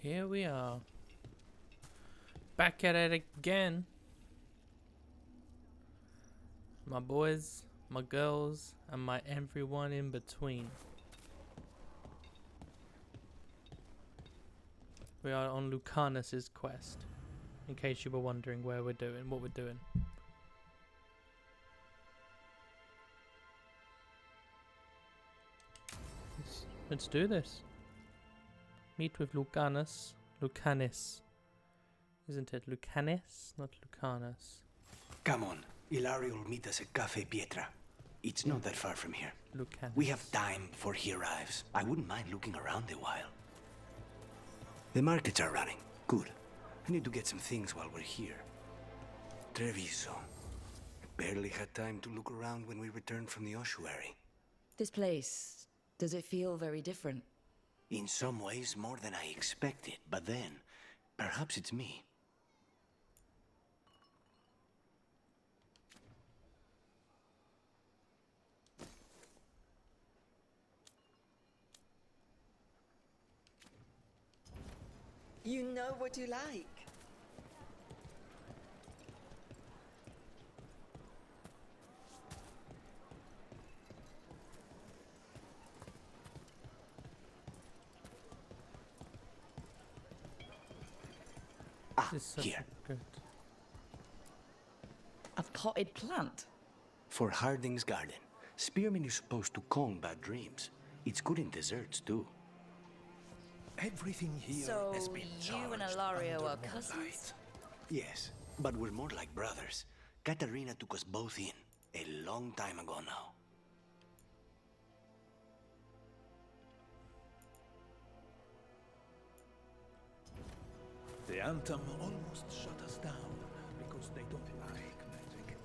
Here we are. Back at it again. My boys, my girls, and my everyone in between. We are on Lucanis' quest. In case you were wondering what we're doing. Let's do this. Meet with Lucanis. Lucanis. Isn't it Lucanis? Not Lucanis. Come on. Ilario will meet us at Cafe Pietra. It's not that far from here. Lucanis. We have time before he arrives. I wouldn't mind looking around a while. The markets are running. Good. I need to get some things while we're here. Treviso. Barely had time to look around when we returned from the ossuary. This place, does it feel very different? In some ways, more than I expected. But then, perhaps it's me. You know what you like. This is such Here. good. A potted plant? For Harding's garden. Spearmint is supposed to calm bad dreams. It's good in desserts, too. Everything here So has been you and charged Ilario under are more cousins? light. Yes, but we're more like brothers. Katarina took us both in, a long time ago now. The Anthem almost shut us down because they don't like magic.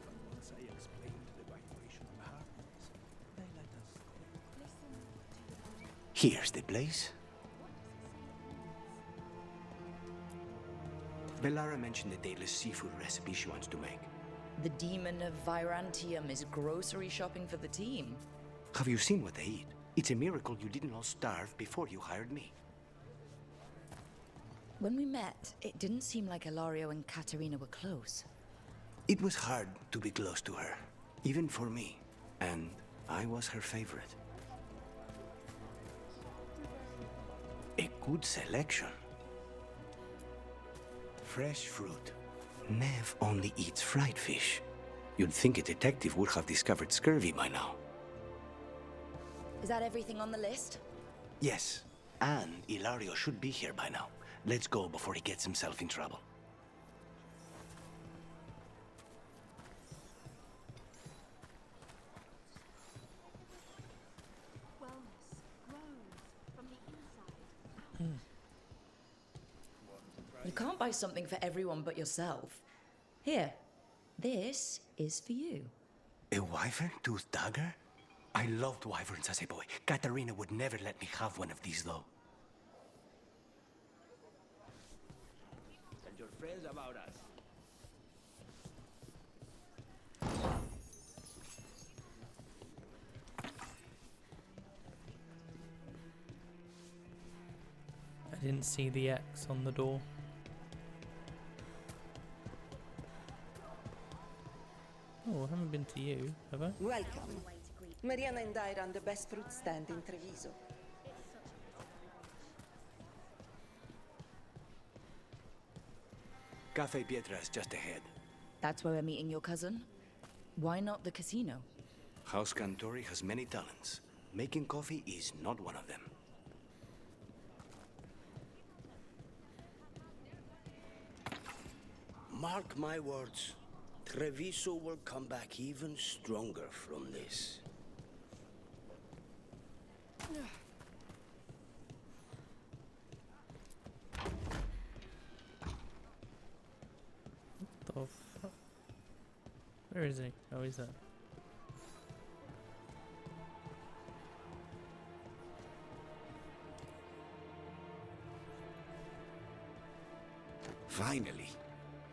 But once I explained the vibration of harmonies, they let us. Here's the place. Bellara mentioned the daedalus seafood recipe she wants to make. The demon of Virantium is grocery shopping for the team. Have you seen what they eat? It's a miracle you didn't all starve before you hired me. When we met, it didn't seem like Ilario and Katerina were close. It was hard to be close to her, even for me. And I was her favorite. A good selection. Fresh fruit. Neve only eats fried fish. You'd think a detective would have discovered scurvy by now. Is that everything on the list? Yes, and Ilario should be here by now. Let's go before he gets himself in trouble. You can't buy something for everyone but yourself. Here, this is for you. A wyvern tooth dagger? I loved wyverns as a boy. Katarina would never let me have one of these, though. Tell your friends about us. I didn't see the X on the door. Oh, I haven't been to you, have I? Welcome. Mariana and I run the best fruit stand in Treviso. Cafe Pietra is just ahead. That's where we're meeting your cousin? Why not the casino? House Cantori has many talents. Making coffee is not one of them. Mark my words. Treviso will come back even stronger from this. The fuck? Where is he? Oh, he's there. Finally.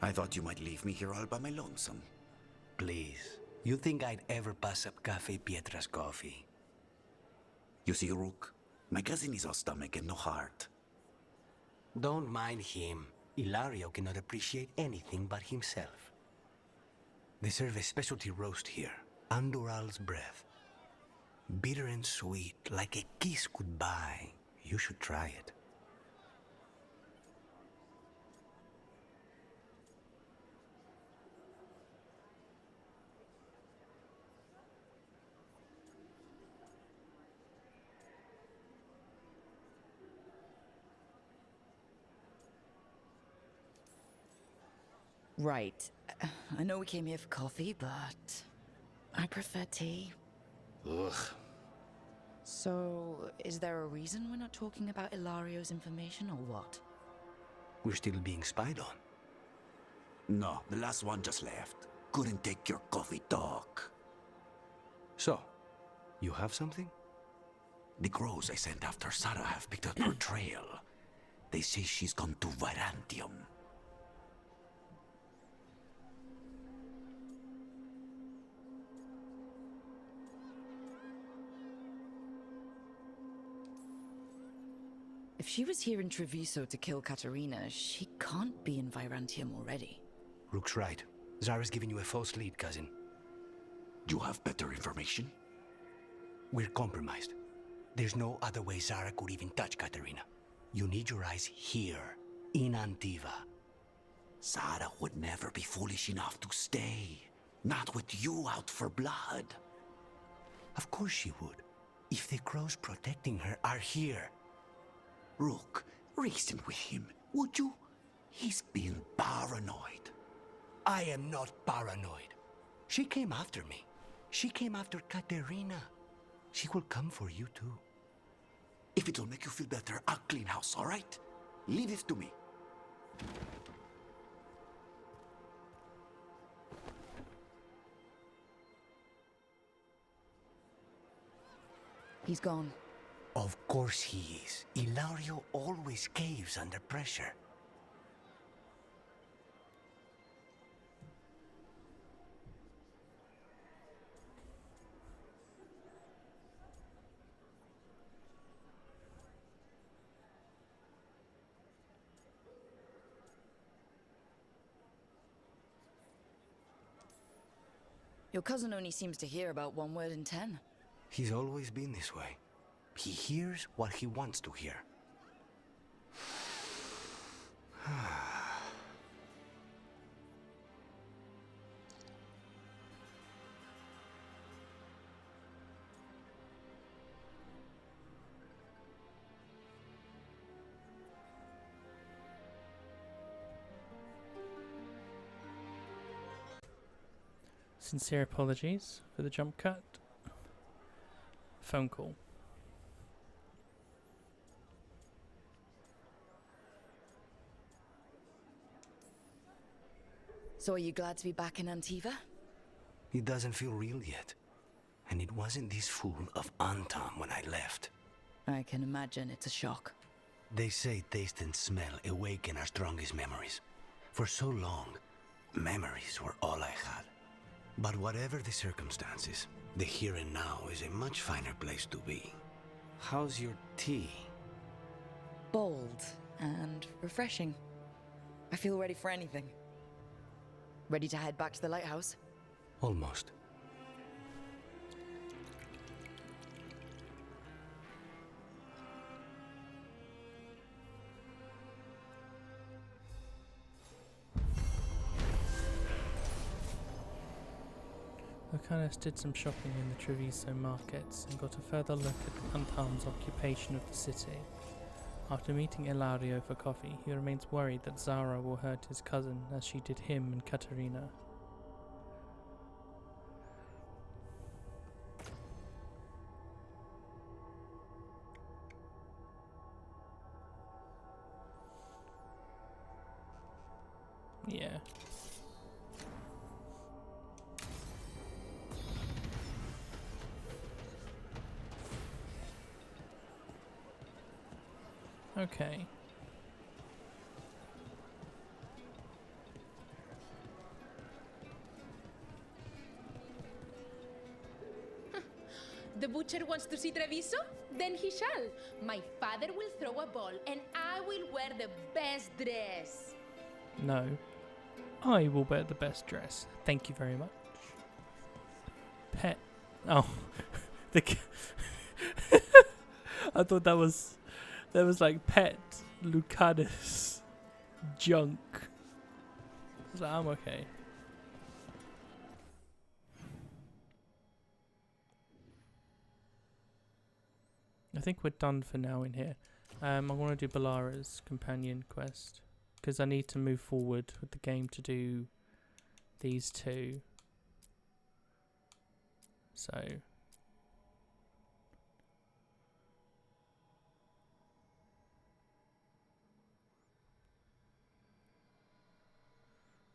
I thought you might leave me here all by my lonesome. Please. You think I'd ever pass up Cafe Pietra's coffee? You see, Rook, my cousin is all stomach and no heart. Don't mind him. Ilario cannot appreciate anything but himself. They serve a specialty roast here, Andoral's breath. Bitter and sweet, like a kiss goodbye. You should try it. Right. I know we came here for coffee, but I prefer tea. Ugh. So, is there a reason we're not talking about Ilario's information or what? We're still being spied on. No, the last one just left. Couldn't take your coffee talk. So, you have something? The crows I sent after Sarah have picked up her trail. They say she's gone to Virantium. If she was here in Treviso to kill Katerina, she can't be in Virantium already. Rook's right. Zara's giving you a false lead, cousin. You have better information? We're compromised. There's no other way Zara could even touch Katerina. You need your eyes here, in Antiva. Sarah would never be foolish enough to stay. Not with you out for blood. Of course she would. If the crows protecting her are here. Rook, reason with him, would you? He's been paranoid. I am not paranoid. She came after me. She came after Katerina. She will come for you too. If it'll make you feel better, I'll clean house, all right? Leave this to me. He's gone. Of course he is. Ilario always caves under pressure. Your cousin only seems to hear about one word in 10. He's always been this way. He hears what he wants to hear. Sincere apologies for the jump cut. Phone call. So are you glad to be back in Antiva? It doesn't feel real yet. And it wasn't this fool of Anton when I left. I can imagine it's a shock. They say taste and smell awaken our strongest memories. For so long, memories were all I had. But whatever the circumstances, the here and now is a much finer place to be. How's your tea? Bold and refreshing. I feel ready for anything. Ready to head back to the lighthouse? Almost. Lucanis did some shopping in the Treviso markets and got a further look at Anton's occupation of the city. After meeting Ilario for coffee, he remains worried that Zara will hurt his cousin as she did him and Katerina. Yeah. Okay. The butcher wants to see Treviso, then he shall. My father will throw a ball, and I will wear the best dress. No. I will wear the best dress. Thank you very much. Pet. Oh. I thought that was like pet Lucanis junk. I was like, I'm okay. I think we're done for now in here. I want to do Bellara's companion quest because I need to move forward with the game to do these two. So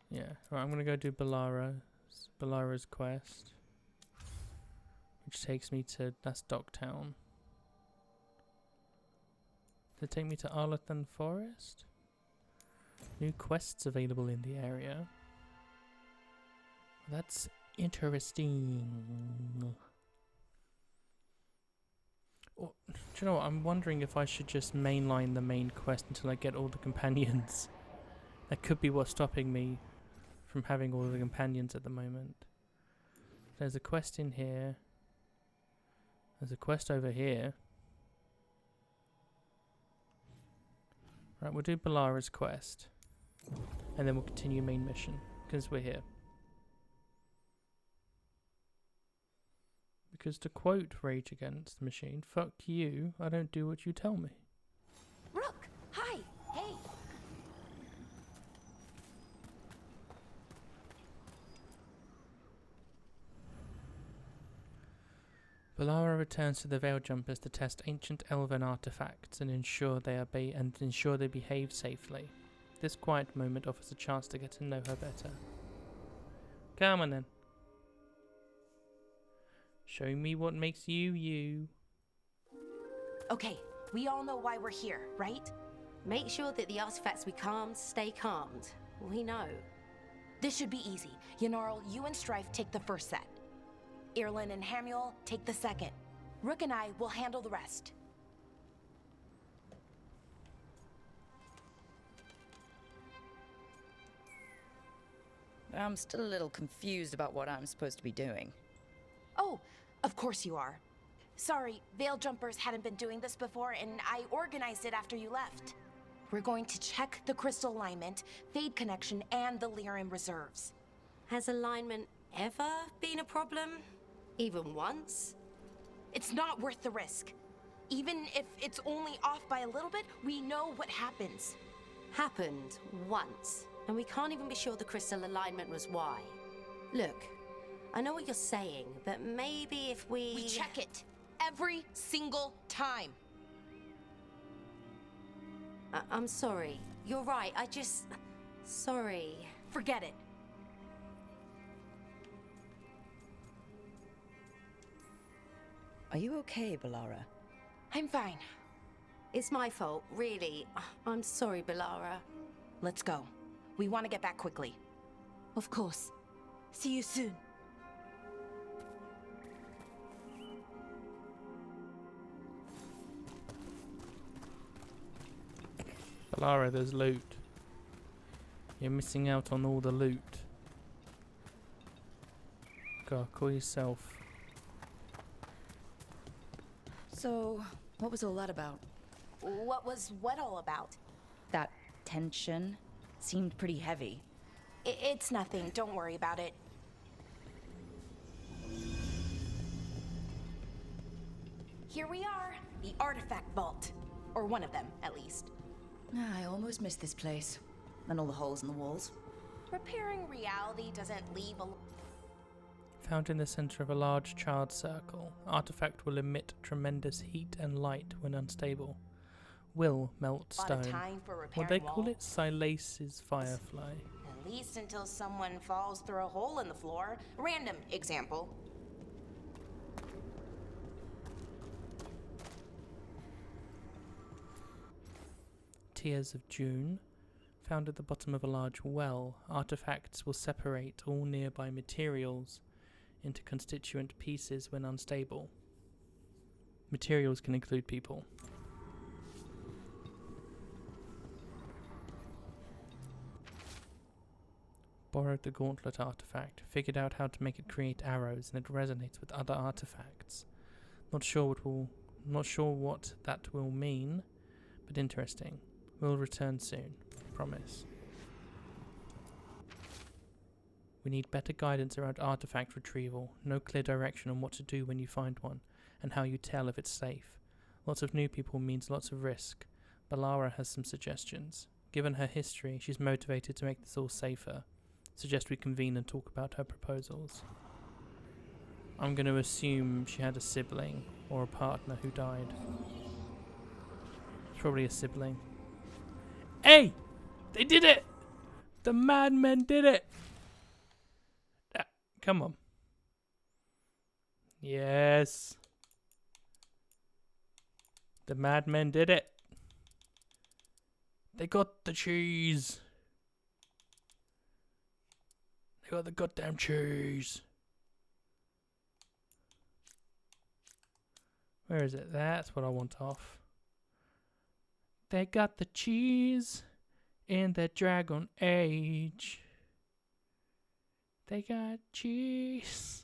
yeah, right, I'm gonna go do Bellara's quest, which takes me to Docktown. Does it take me to Arlathan Forest? New quests available in the area. That's interesting. Oh, do you know what? I'm wondering if I should just mainline the main quest until I get all the companions. That could be what's stopping me from having all the companions at the moment. There's a quest in here. There's a quest over here. Right, we'll do Bellara's quest. And then we'll continue main mission, because we're here. Because to quote Rage Against the Machine, fuck you, I don't do what you tell me. Rook, hi, hey. Bellara returns to the Veil Jumpers to test ancient elven artifacts and ensure they behave safely. This quiet moment offers a chance to get to know her better. Come on then. Show me what makes you you. Okay, we all know why we're here, right? Make sure that the artifacts we calmed stay calmed. We know. This should be easy. Yanarl, you and Strife take the first set. Irlin and Hamuel take the second. Rook and I will handle the rest. I'm still a little confused about what I'm supposed to be doing. Oh, of course you are. Sorry, Veil Jumpers hadn't been doing this before, and I organized it after you left. We're going to check the crystal alignment, Fade connection, and the Lyran reserves. Has alignment ever been a problem? Even once? It's not worth the risk. Even if it's only off by a little bit, we know what happens. Happened once, and we can't even be sure the crystal alignment was why. Look, I know what you're saying, but maybe if we check it every single time. I'm sorry. You're right. Sorry. Forget it. Are you okay, Bellara? I'm fine. It's my fault, really. I'm sorry, Bellara. Let's go. We want to get back quickly. Of course. See you soon. Bellara, there's loot. You're missing out on all the loot. God, call yourself. So, what was all that about? What was what all about? That tension seemed pretty heavy. It's nothing. Don't worry about it. Here we are, the artifact vault. Or one of them, at least. I almost missed this place. And all the holes in the walls. Repairing reality doesn't leave a... Found in the center of a large charred circle, artifact will emit tremendous heat and light when unstable. Will melt stone. What they call it? Silace's firefly. At least until someone falls through a hole in the floor. Random example. Tears of June. Found at the bottom of a large well, artifacts will separate all nearby materials into constituent pieces when unstable. Materials can include people. Borrowed the gauntlet artifact, figured out how to make it create arrows, and it resonates with other artifacts. Not sure what that will mean, but interesting. We'll return soon, promise. We need better guidance around artifact retrieval, no clear direction on what to do when you find one, and how you tell if it's safe. Lots of new people means lots of risk. Bellara has some suggestions. Given her history, she's motivated to make this all safer. Suggest we convene and talk about her proposals. I'm going to assume she had a sibling or a partner who died. It's probably a sibling. Hey! They did it! The madmen did it! Come on. Yes. The madmen did it. They got the cheese. They got the goddamn cheese. Where is it? That's what I want off. They got the cheese in the Dragon Age. They got cheese.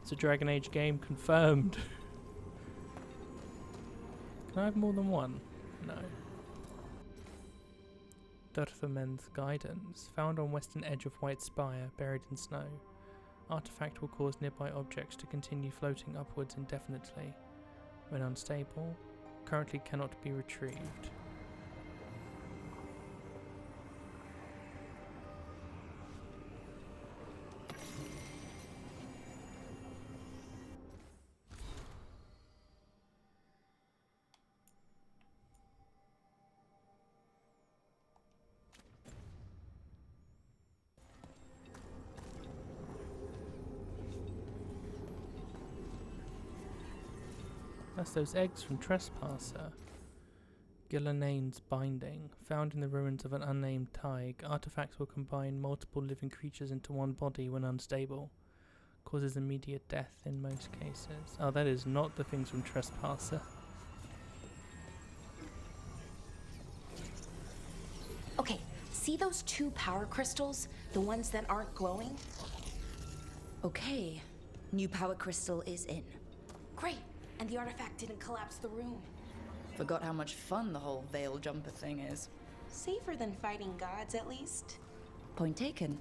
It's a Dragon Age game confirmed. Can I have more than one? No. Dutherman's Guidance. Found on western edge of White Spire, buried in snow. Artifact will cause nearby objects to continue floating upwards indefinitely. When unstable, currently cannot be retrieved. That's those eggs from Trespasser. Gillanane's Binding. Found in the ruins of an unnamed Tig, artifacts will combine multiple living creatures into one body when unstable. Causes immediate death in most cases. Oh, that is not the things from Trespasser. Okay, see those 2 power crystals? The ones that aren't glowing? Okay. New power crystal is in. Great. And the artifact didn't collapse the room. Forgot how much fun the whole veil jumper thing is. Safer than fighting gods, at least. Point taken.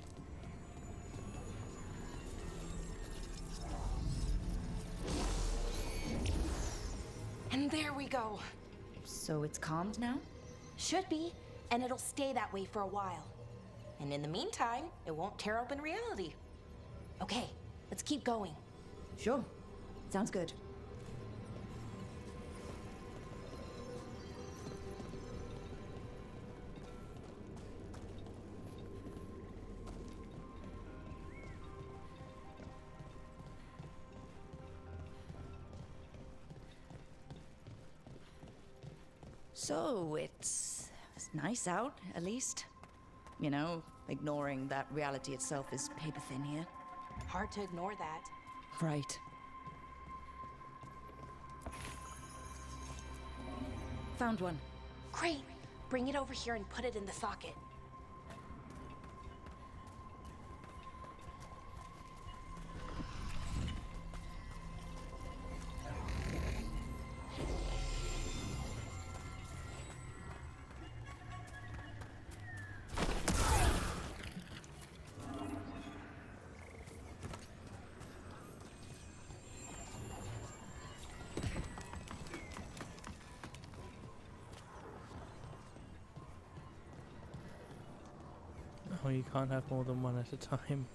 And there we go. So it's calmed now? Should be, and it'll stay that way for a while. And in the meantime, it won't tear open reality. Okay, let's keep going. Sure. Sounds good. So, it's nice out, at least. You know, ignoring that reality itself is paper thin here. Hard to ignore that. Right. Found one. Great. Bring it over here and put it in the socket. Oh, you can't have more than one at a time.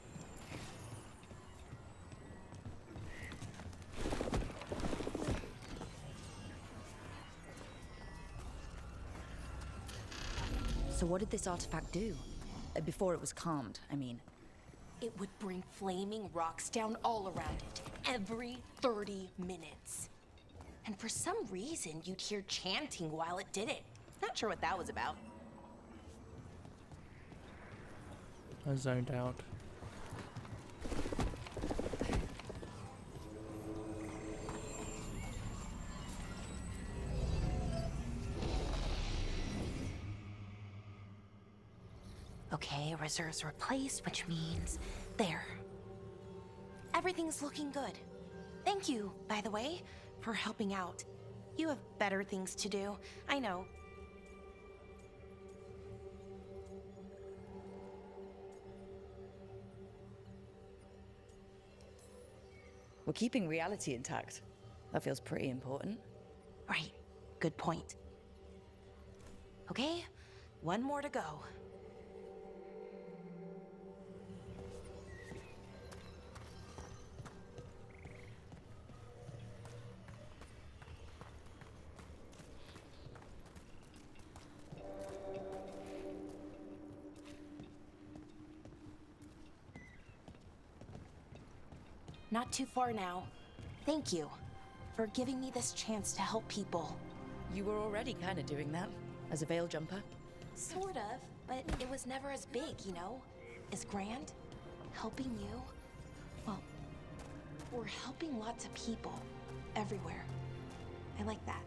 So what did this artifact do? Before it was calmed, I mean. It would bring flaming rocks down all around it, every 30 minutes. And for some reason, you'd hear chanting while it did it. Not sure what that was about. I zoned out. Okay, reserves replaced, which means there. Everything's looking good. Thank you, by the way, for helping out. You have better things to do, I know. We're keeping reality intact. That feels pretty important. Right, good point. Okay, one more to go. Not too far now. Thank you for giving me this chance to help people. You were already kind of doing that, as a veil jumper. Sort of, but it was never as big, you know? As grand. Helping you. Well, we're helping lots of people. Everywhere. I like that.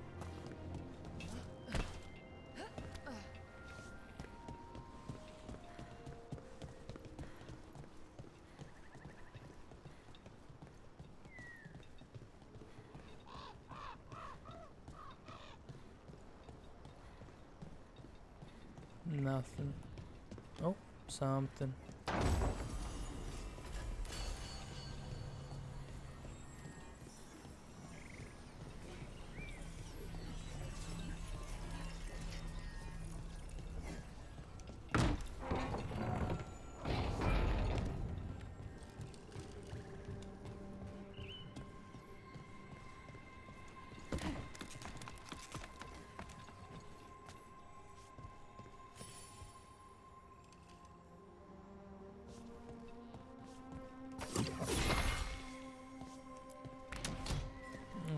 Nothing. Oh, something.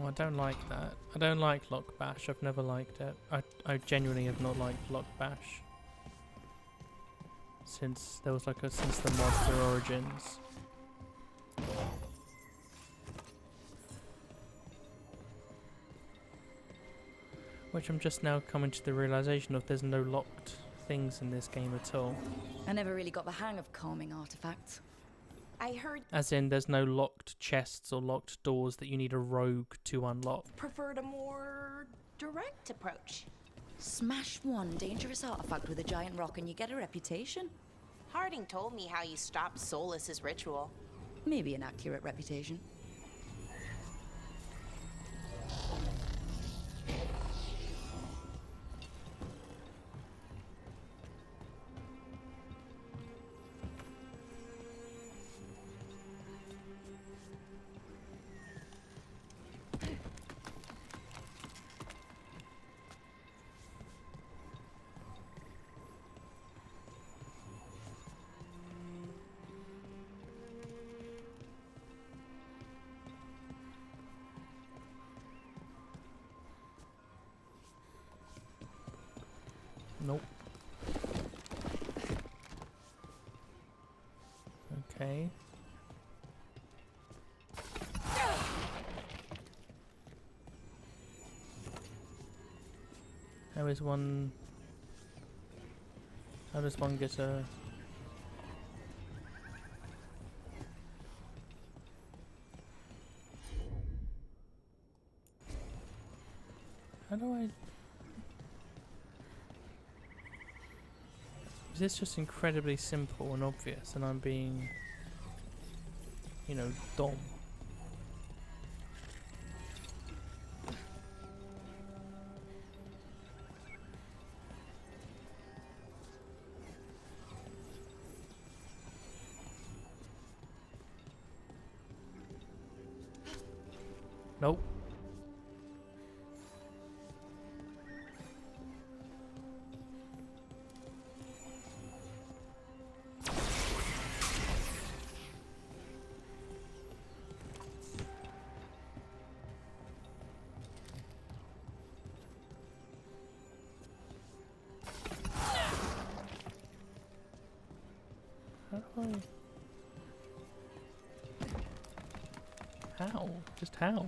I don't like that. I don't like Lock Bash. I've never liked it. I genuinely have not liked Lock Bash since there was like since the Monster Origins. Which I'm just now coming to the realization of there's no locked things in this game at all. I never really got the hang of calming artifacts. I heard As in, there's no locked chests or locked doors that you need a rogue to unlock. preferred a more direct approach. Smash one dangerous artifact with a giant rock and you get a reputation. Harding told me how you stopped Solus's ritual. Maybe an accurate reputation. Nope. Okay. How does one get a... How do I... Is this just incredibly simple and obvious and I'm being, you know, dumb? Nope. How? Just how?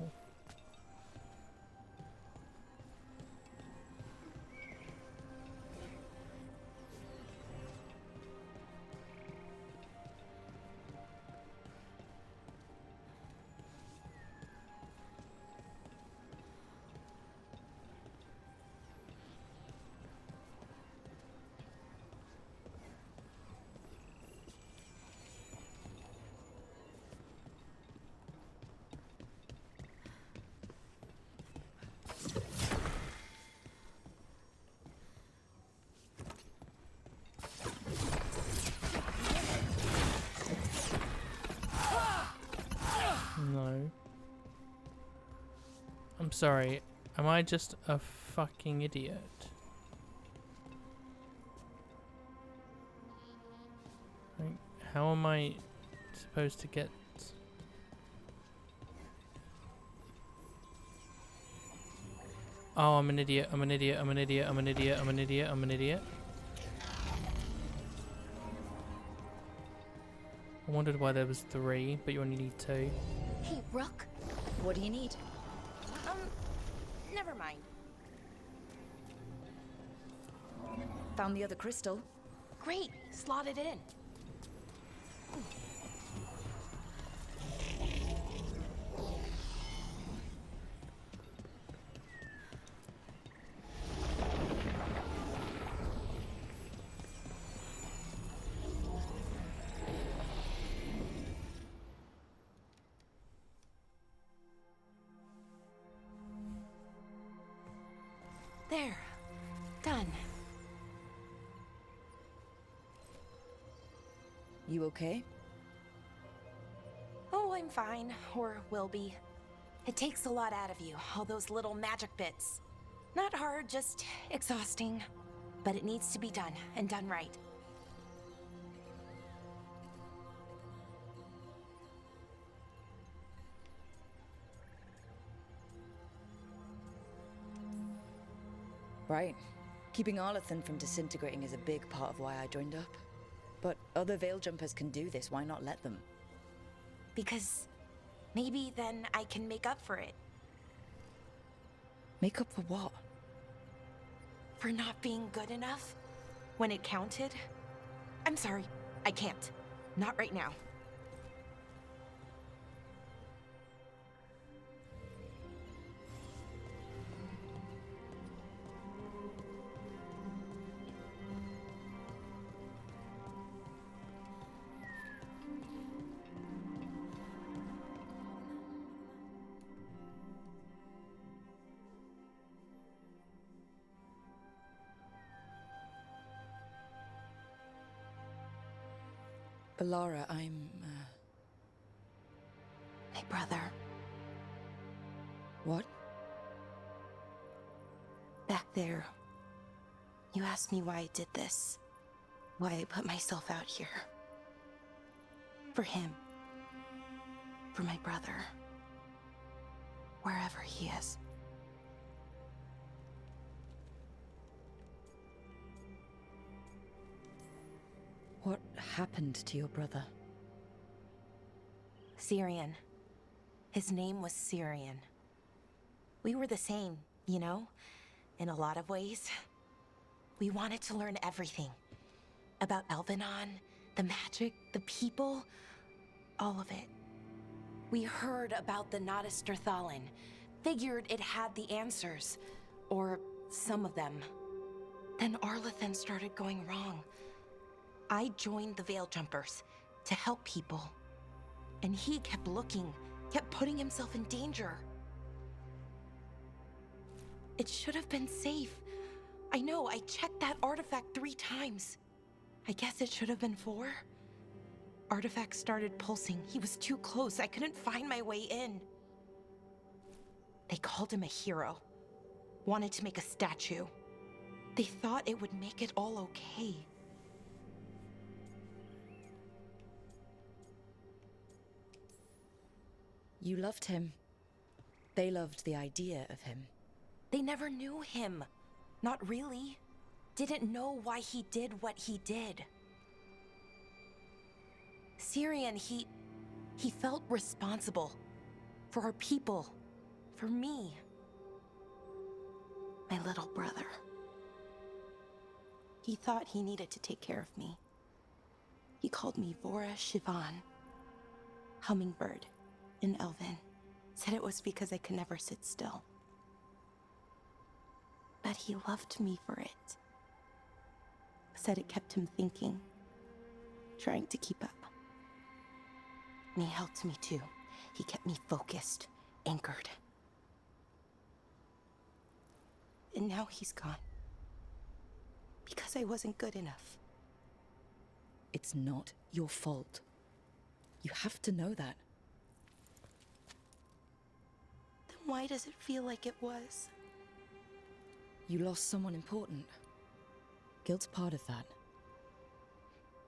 I'm sorry. Am I just a fucking idiot? Like, how am I supposed to get... Oh, I'm an idiot. I'm an idiot. I'm an idiot. I'm an idiot. I'm an idiot. I'm an idiot. I wondered why there was 3, but you only need 2. Hey, Rook. What do you need? Never mind. Found the other crystal. Great, slot it in. There. Done. You okay? Oh, I'm fine. Or will be. It takes a lot out of you, all those little magic bits. Not hard, just exhausting. But it needs to be done, and done right. Right. Keeping Arlathan from disintegrating is a big part of why I joined up. But other Veil Jumpers can do this, why not let them? Because maybe then I can make up for it. Make up for what? For not being good enough when it counted. I'm sorry, I can't. Not right now. Bellara, I'm, My brother. What? Back there. You asked me why I did this. Why I put myself out here. For him. For my brother. Wherever he is. What happened to your brother? Syrian. His name was Syrian. We were the same, you know? In a lot of ways. We wanted to learn everything. About Elvenon, the magic, the people, all of it. We heard about the Notister Thalin, figured it had the answers, or some of them. Then Arlathan started going wrong. I joined the Veil Jumpers to help people. And he kept looking, kept putting himself in danger. It should have been safe. I know, I checked that artifact 3 times. I guess it should have been 4. Artifact started pulsing. He was too close. I couldn't find my way in. They called him a hero. Wanted to make a statue. They thought it would make it all okay. You loved him. They loved the idea of him. They never knew him. Not really. Didn't know why he did what he did. Syrian, he felt responsible. For our people. For me. My little brother. He thought he needed to take care of me. He called me Vora Shivan. Hummingbird. In Elven. Said it was because I could never sit still. But he loved me for it. Said it kept him thinking. Trying to keep up. And he helped me too. He kept me focused. Anchored. And now he's gone. Because I wasn't good enough. It's not your fault. You have to know that. Then Why does it feel like it was? You lost someone important. Guilt's part of that.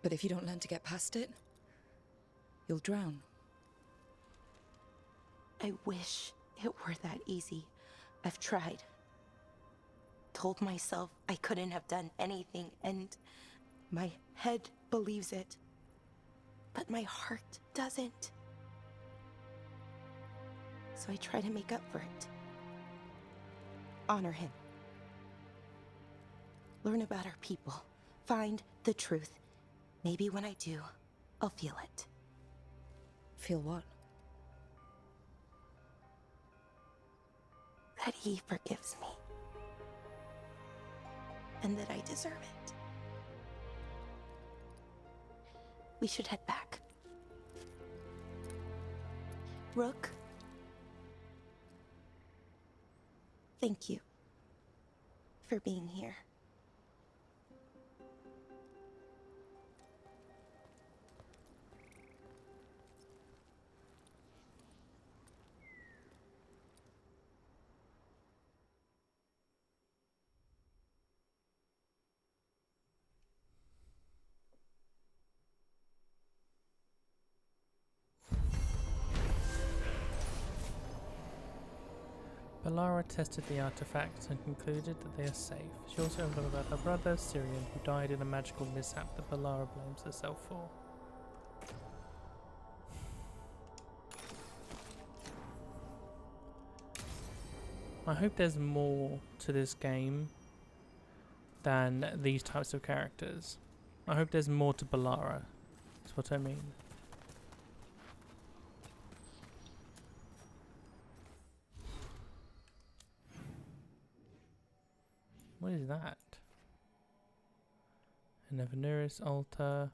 But if you don't learn to get past it, you'll drown. I wish it were that easy. I've tried. Told myself I couldn't have done anything, and my head believes it. But my heart doesn't. So I try to make up for it. Honor him. Learn about our people. Find the truth. Maybe when I do, I'll feel it. Feel what? That he forgives me. And that I deserve it. We should head back. Rook? Thank you for being here. Bellara tested the artifacts and concluded that they are safe. She also learned about her brother, Syrian, who died in a magical mishap that Bellara blames herself for. I hope there's more to this game than these types of characters. I hope there's more to Bellara. That's what I mean. What is that? An Evanuris altar,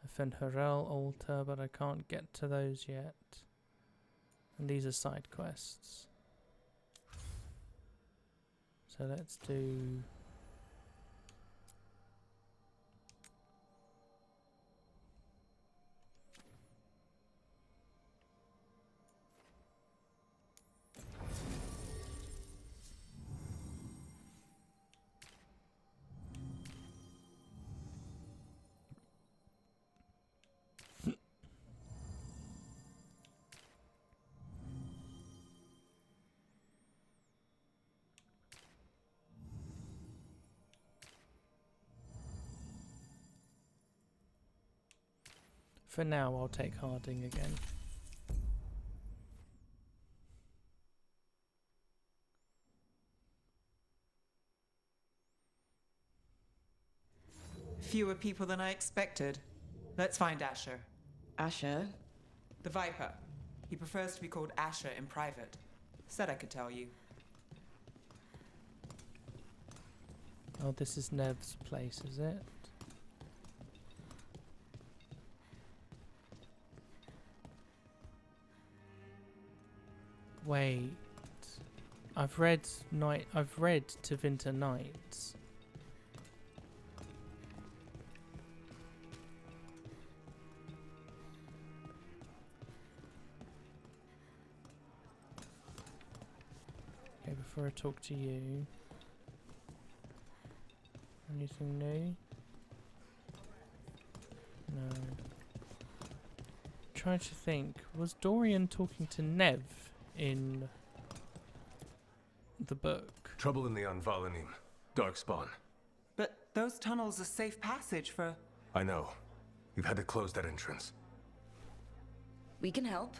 a fen'harel altar, but I can't get to those yet. And these are side quests. So let's do... For now, I'll take Harding again. Fewer people than I expected. Let's find Asher. Asher? The Viper. He prefers to be called Asher in private. Said I could tell you. Oh, this is Nev's place, is it? Wait. I've read To Winter Nights. Okay, before I talk to you, anything new? No. Trying to think, was Dorian talking to Neve in the book? Trouble in the Anvalanim. Darkspawn. But those tunnels are safe passage for... I know. We've had to close that entrance. We can help.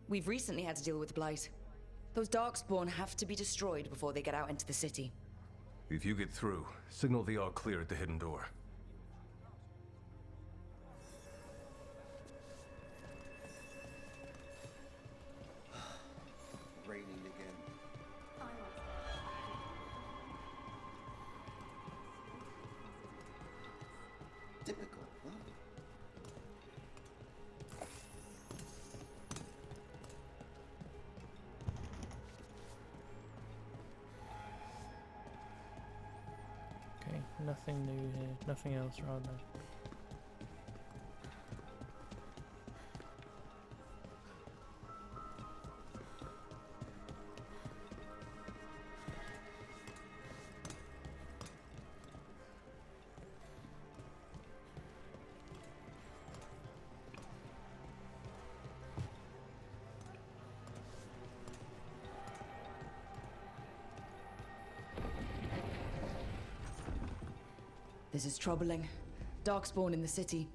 We've recently had to deal with Blight. Those Darkspawn have to be destroyed before they get out into the city. If you get through, signal the all clear at the hidden door. Raining again. Typical, huh? Okay, nothing new here. Nothing else, rather. This is troubling. Darkspawn in the city.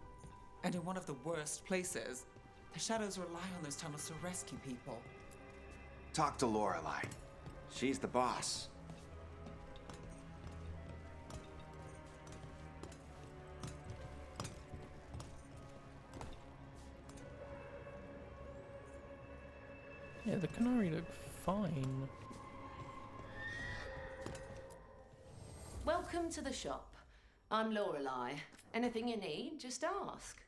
And in one of the worst places. The Shadows rely on those tunnels to rescue people. Talk to Lorelei. She's the boss. Yeah, the Canary look fine. Welcome to the shop. I'm Lorelei. Anything you need, just ask.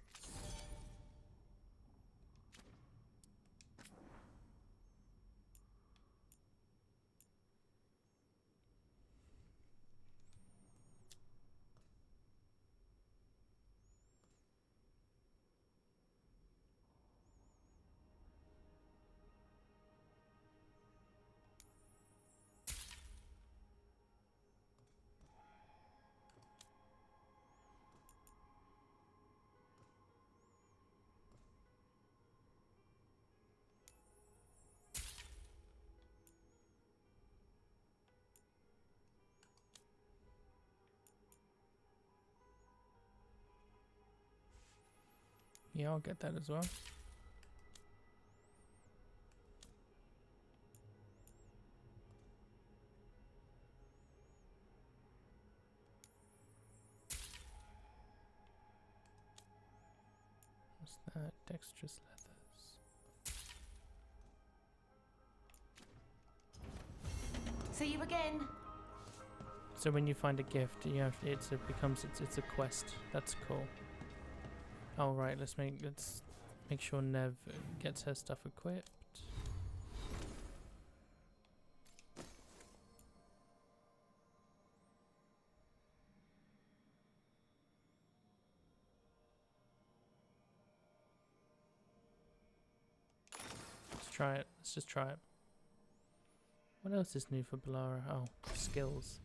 Yeah, I'll get that as well. What's that? Dexterous leathers. See you again. So when you find a gift, you have it's a quest. That's cool. All right, let's make sure Neve gets her stuff equipped. Let's try it. Let's just try it. What else is new for Bellara? Oh, skills.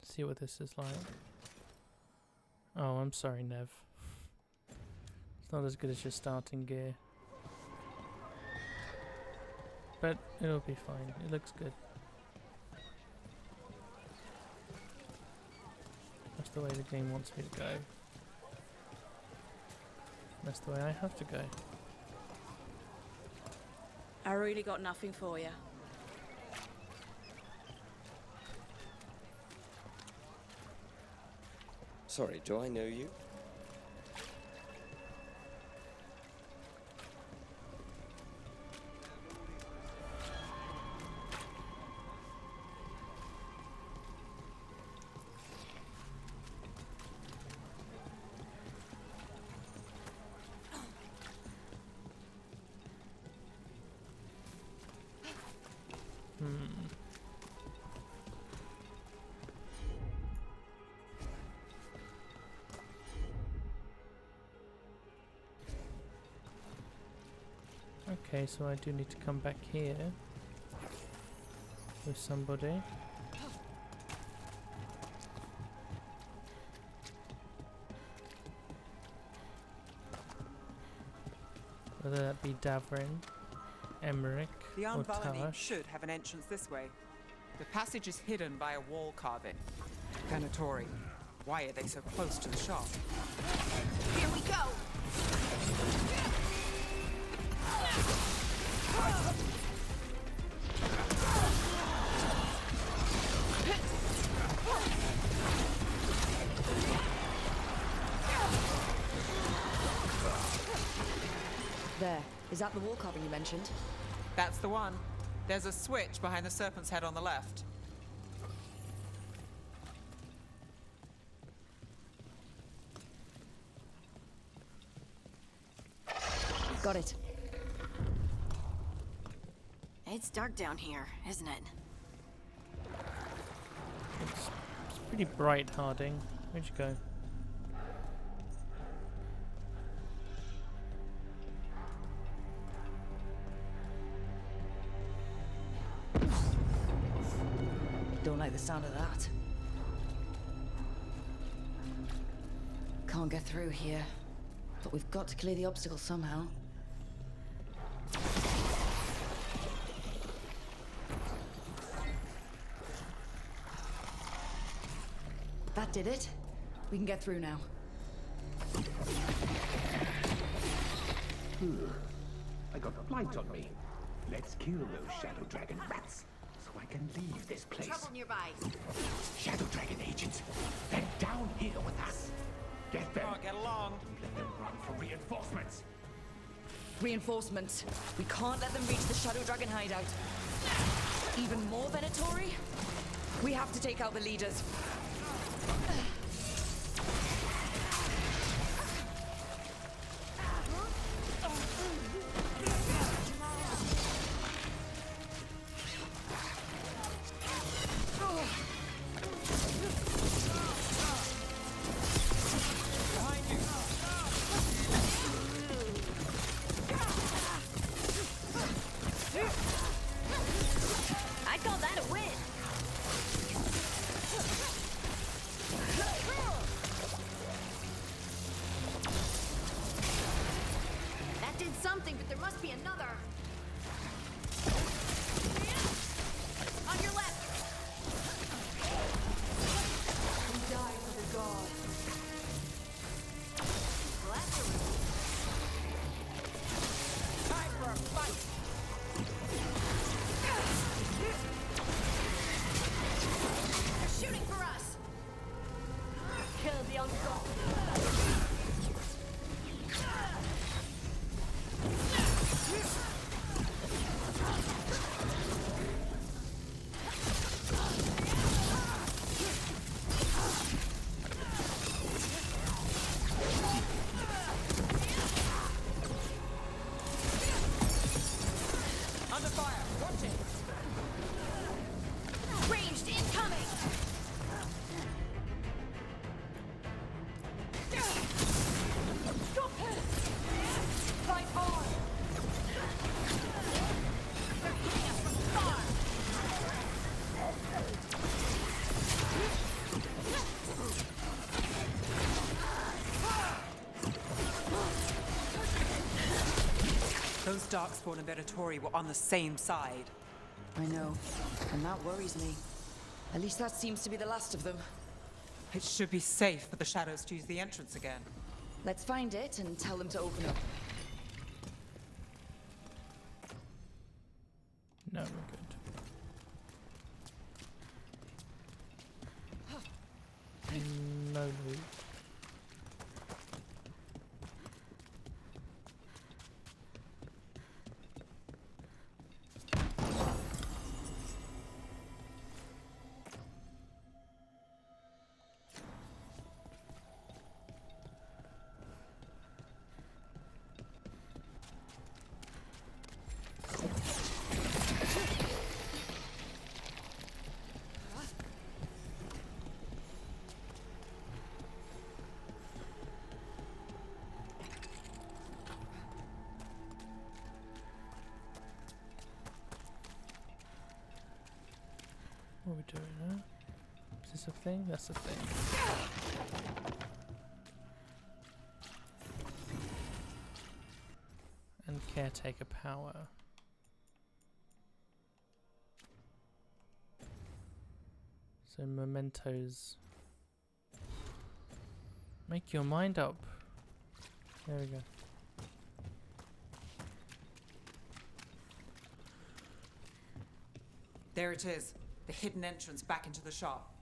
See what this is like. Oh, I'm sorry, Neve. It's not as good as your starting gear. But it'll be fine. It looks good. That's the way the game wants me to go. That's the way I have to go. I really got nothing for you. Sorry, do I know you? Okay, so I do need to come back here with somebody. Whether that be Davrin, Emmerich, The or Valani Tash. should have an entrance this way. The passage is hidden by a wall carving. Venatori. Why are they so close to the shop? Here we go! There. Is that the wall carving you mentioned? That's the one. There's a switch behind the serpent's head on the left. Got it. It's dark down here, isn't it? It's pretty bright, Harding. Where'd you go? Don't like the sound of that. Can't get through here, but we've got to clear the obstacle somehow. That did it. We can get through now. I got Blight on me. Let's kill those Shadow Dragon rats, so I can leave this place. Trouble nearby. Shadow Dragon agents, they're down here with us. Get them. Oh, get along. Let them run for reinforcements. Reinforcements. We can't let them reach the Shadow Dragon hideout. Even more Venatori? We have to take out the leaders. I call that a win. That did something, but there must be another. On your left. We die for the god. Well, afterwards. Time for a fight. They're shooting for us. Kill the uncle. Under fire. Watch it. Ranged incoming. Fight on! They're hitting us from far. Those Darkspawn and Venatori were on the same side. I know, and that worries me. At least that seems to be the last of them. It should be safe for the shadows to use the entrance again. Let's find it and tell them to open up. No, we're good. No loot. What are we doing now? Is this a thing? That's a thing. And caretaker power. So mementos. Make your mind up. There we go. There it is. The hidden entrance back into the shop.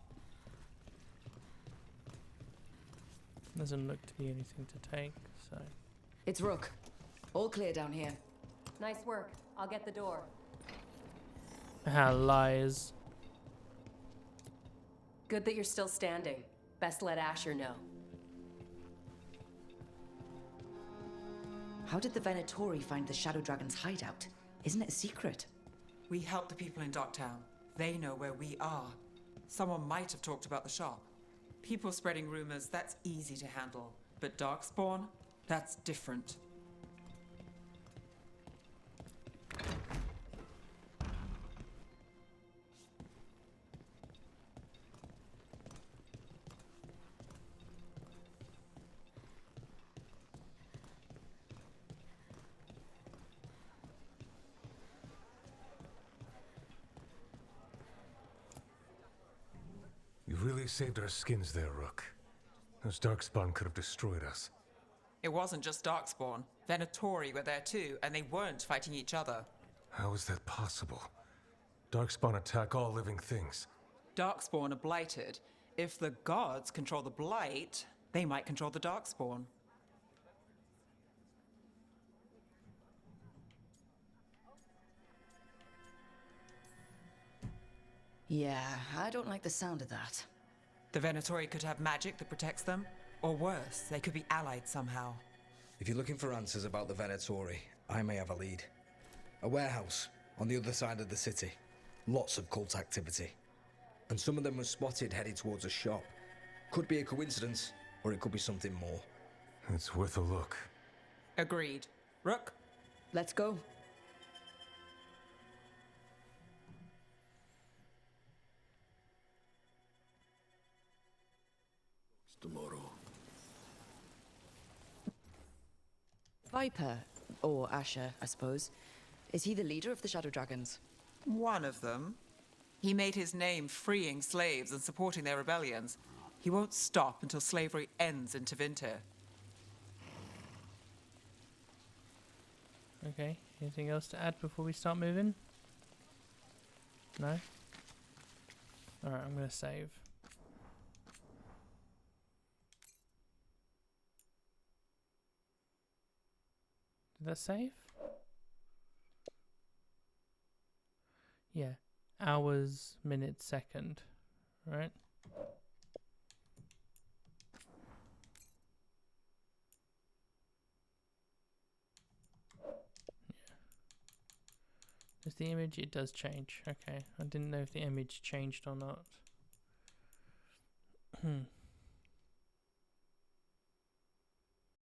Doesn't look to be anything to take, so. It's Rook. All clear down here. Nice work. I'll get the door. Lies. Good that you're still standing. Best let Asher know. How did the Venatori find the Shadow Dragon's hideout? Isn't it a secret? We help the people in Docktown. They know where we are. Someone might have talked about the shop. People spreading rumors, that's easy to handle. But Darkspawn? That's different. You really saved our skins there, Rook. Those Darkspawn could have destroyed us. It wasn't just Darkspawn. Venatori were there too, and they weren't fighting each other. How is that possible? Darkspawn attack all living things. Darkspawn are blighted. If the gods control the Blight, they might control the Darkspawn. Yeah, I don't like the sound of that. The Venatori could have magic that protects them, or worse, they could be allied somehow. If you're looking for answers about the Venatori, I may have a lead. A warehouse on the other side of the city. Lots of cult activity. And some of them were spotted headed towards a shop. Could be a coincidence, or it could be something more. It's worth a look. Agreed. Rook? Let's go. Tomorrow. Viper, or Asher, I suppose. Is he the leader of the Shadow Dragons? One of them. He made his name freeing slaves and supporting their rebellions. He won't stop until slavery ends in Tevinter. Okay, anything else to add before we start moving? No? Alright, I'm gonna save. Did that save? Yeah. Hours, minutes, second. Right? Is the image? It does change. Okay. I didn't know if the image changed or not.